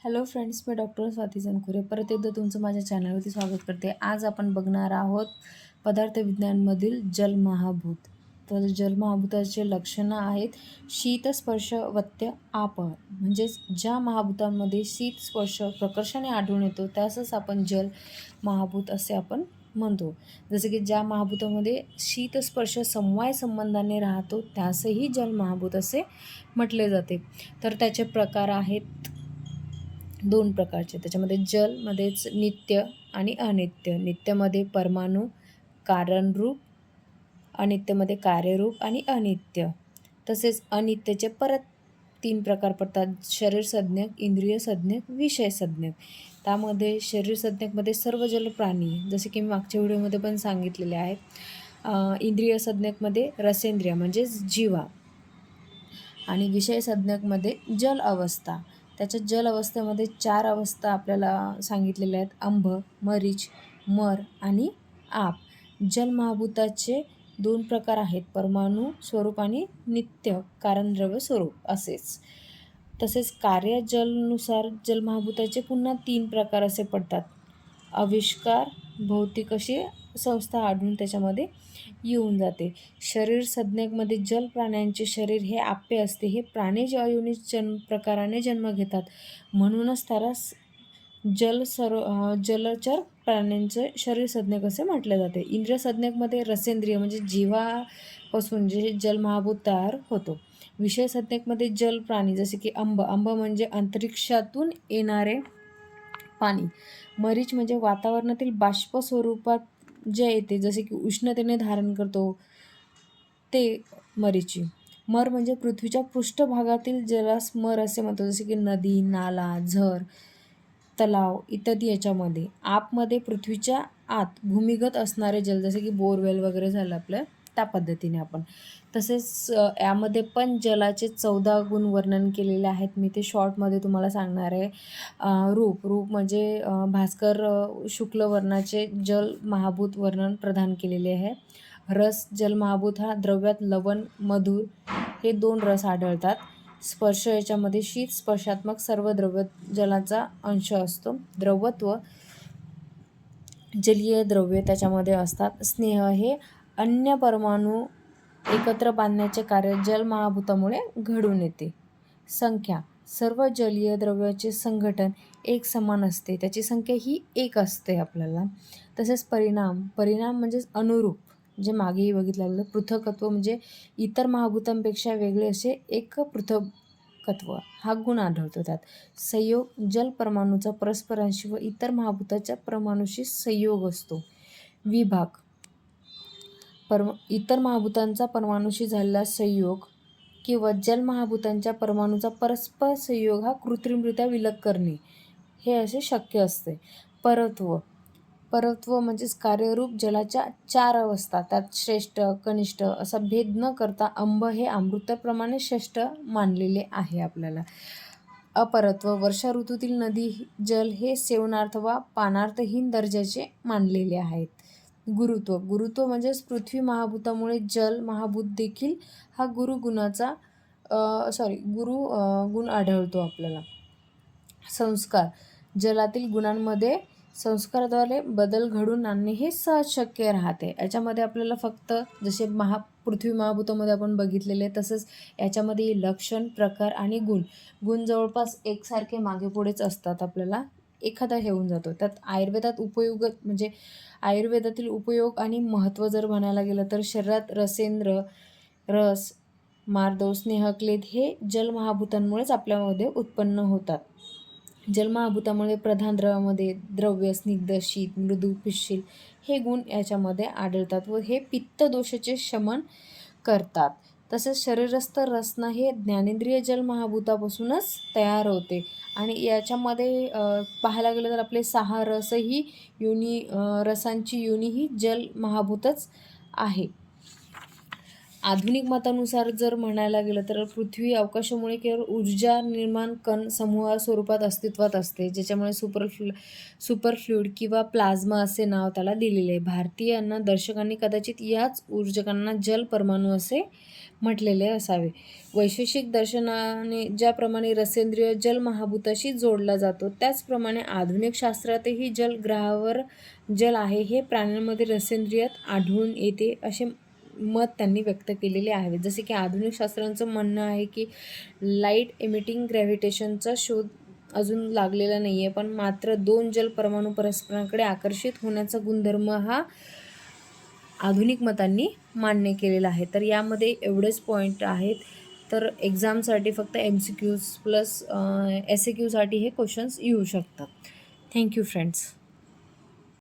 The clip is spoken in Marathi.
हॅलो फ्रेंड्स, मी डॉक्टर स्वाती जनकुरे परत एकदा तुमचं माझ्या चॅनलवरती स्वागत करते. आज आपण बघणार आहोत पदार्थविज्ञानमधील जलमहाभूत. तर जलमहाभूताचे लक्षणं आहेत शीत, स्पर्श, वत्य, आप. म्हणजेच ज्या महाभूतांमध्ये शीत, स्पर्श प्रकर्षाने आढळून येतो त्यासच आपण जल महाभूत असे आपण म्हणतो. जसे की ज्या महाभूतामध्ये शीत, स्पर्श समवाय संबंधाने राहतो त्यासही जलमहाभूत असे म्हटले जाते. तर त्याचे प्रकार आहेत दोन प्रकारचे. त्याच्यामध्ये जलमध्येच नित्य आणि अनित्य. नित्यमध्ये परमाणु, कारणरूप, अनित्यमध्ये कार्यरूप आणि अनित्य. तसेच अनित्यचे परत 3 प्रकार पडतात: शरीर संज्ञक, इंद्रिय संज्ञक, विषय संज्ञक. त्यामध्ये शरीर संज्ञकमध्ये सर्व जलप्राणी, जसे की मी मागच्या व्हिडिओमध्ये पण सांगितलेले आहे. इंद्रिय संज्ञकमध्ये रसेंद्रिय म्हणजेच जीवा आणि विषय संज्ञकमध्ये जल अवस्था. त्याच्या जल अवस्थेमध्ये 4 अवस्था आपल्याला सांगितलेल्या आहेत: अंभ, मरीच, मर आणि आप. जलमहाभूताचे 2 प्रकार आहेत: परमाणु स्वरूप आणि नित्य कारणद्रव्य स्वरूप असेच. तसेच कार्य जलनुसार जलमहाभूताचे पुन्हा 3 प्रकार असे पडतात: आविष्कार, भौतिक अशी संस्था आढळून त्याच्यामध्ये येऊन जाते. शरीर संज्ञकमध्ये जल प्राण्यांचे शरीर हे आप्य असते. हे प्राणी अयोनिज प्रकाराने जन्म घेतात, म्हणूनच त्याला जलचर प्राण्यांचे शरीर संज्ञक असे म्हटले जाते. इंद्रिय संज्ञकमध्ये रसेंद्रिय म्हणजे जीवापासून जे जलमहाभूत तयार होतो. विषय संज्ञकमध्ये जल प्राणी जसे की अंब म्हणजे अंतरिक्षातून येणारे पाणी. मरीच म्हणजे वातावरणातील बाष्प स्वरूपात जे येते, जसे की उष्णतेने धारण करतो ते मरीची. मर म्हणजे पृथ्वीच्या पृष्ठभागातील जलास मर असे म्हणतो, जसे की नदी, नाला, झर, तलाव इत्यादी. याच्यामध्ये आपमध्ये पृथ्वीच्या आत भूमिगत असणारे जल, जसे की बोरवेल वगैरे झालं आपलं, त्या पद्धतीने आपण. तसेच यामध्ये पण जलाचे 14 गुण वर्णन केलेले आहेत. मी ते शॉर्टमध्ये तुम्हाला सांगणार आहे. रूप म्हणजे भास्कर शुक्ल वर्णाचे जल महाभूत वर्णन प्रदान केलेले आहे. रस, जलमहाभूत हा द्रव्यात लवण, मधुर हे 2 रस आढळतात. स्पर्श, याच्यामध्ये शीत स्पर्शात्मक सर्व द्रव्य जलाचा अंश असतो. द्रवत्व, जलीय द्रव्ये त्याच्यामध्ये असतात. स्नेह, हे अन्य परमाणु एकत्र बांधण्याचे कार्य जलमहाभूतामुळे घडून येते. संख्या, सर्व जलीय द्रव्याचे संघटन एक समान असते, त्याची संख्या ही 1 असते आपल्याला. तसेच परिणाम म्हणजेच अनुरूप, जे मागेही बघितलेलं. पृथकत्व म्हणजे इतर महाभूतांपेक्षा वेगळे असे एक पृथकत्व हा गुण आढळतो त्यात. संयोग, जल परमाणूचा परस्परांशी व इतर महाभूताच्या परमाणूशी संयोग असतो. विभाग, इतर महाभूतांचा परमाणूशी झालेला संयोग किंवा जल महाभूतांच्या परमाणूचा परस्पर संयोग हा कृत्रिमरित्या विलग करणे हे असे शक्य असते. परत्व म्हणजेच कार्यरूप जलाच्या 4 अवस्था, त्यात श्रेष्ठ, कनिष्ठ असा भेद न करता अंब हे अमृताप्रमाणे श्रेष्ठ मानलेले आहे आपल्याला. अपरत्व, वर्षा ऋतूतील नदी जल हे सेवनार्थ वा पानार्थहीन दर्जाचे मानलेले आहेत. गुरुत्व म्हणजेच पृथ्वी महाभूतामुळे जल महाभूत देखील हा गुरु गुण आढळतो आपल्याला. संस्कार, जलातील गुणांमध्ये संस्काराद्वारे बदल घडून आणणे हे सहज शक्य राहते. याच्यामध्ये आपल्याला फक्त जसे पृथ्वी महाभूतामध्ये आपण बघितलेले तसंच याच्यामध्ये लक्षण, प्रकार आणि गुण जवळपास एकसारखे मागे पुढेच असतात. आपल्याला एखादा हेऊन जातो. त्यात आयुर्वेदातील उपयोग आणि महत्त्व जर म्हणायला गेलं तर शरीरात रसेंद्र, रस, मार्दव, स्नेह, क्लेद हे जलमहाभूतांमुळेच आपल्यामध्ये उत्पन्न होतात. जलमहाभूतामुळे प्रधान द्रव्यामध्ये द्रव्य, स्निग्ध, शीत, मृदू, पिष्शील हे गुण याच्यामध्ये आढळतात व हे पित्त दोषाचे शमन करतात. तसेच शरीरस्थ रसना हे ज्ञानेंद्रिय जलमहाभूतापासूनच तयार होते आणि याच्यामध्ये पाहायला गेलं तर आपले 6 रसही रसांची योनी ही जलमहाभूतच आहे. आधुनिक मतानुसार जर म्हणायला गेलं तर पृथ्वी अवकाशामुळे केवळ ऊर्जा निर्माण कण समूहा स्वरूपात अस्तित्वात असते, ज्याच्यामुळे सुपरफ्लुइड किंवा प्लाझ्मा असे नाव त्याला दिलेले आहे. भारतीयांना दर्शकांनी कदाचित याच ऊर्जकांना जल परमाणू असे म्हटलेले असावे. वैशेषिक दर्शनाने ज्याप्रमाणे रसेंद्रिय जलमहाभूताशी जोडला जातो, त्याचप्रमाणे आधुनिक शास्त्रातही ग्रहावर जल आहे हे प्राण्यांमध्ये रसेंद्रियात आढळून येते असे मत त्यांनी व्यक्त केलेले आहे. जसे की आधुनिक शास्त्रांचं म्हणणं आहे की लाईट एमिटिंग ग्रॅव्हिटेशनचा शोध अजून लागलेला नाही आहे, पण मात्र 2 जल परमाणू परस्परांकडे आकर्षित होण्याचा गुणधर्म हा आधुनिक मतांनी मान्य केलेला आहे. तर यामध्ये एवढेच पॉईंट आहेत. तर एक्झामसाठी फक्त MCQs प्लस SAQसाठी हे क्वेश्चन्स येऊ शकतात. Thank you friends.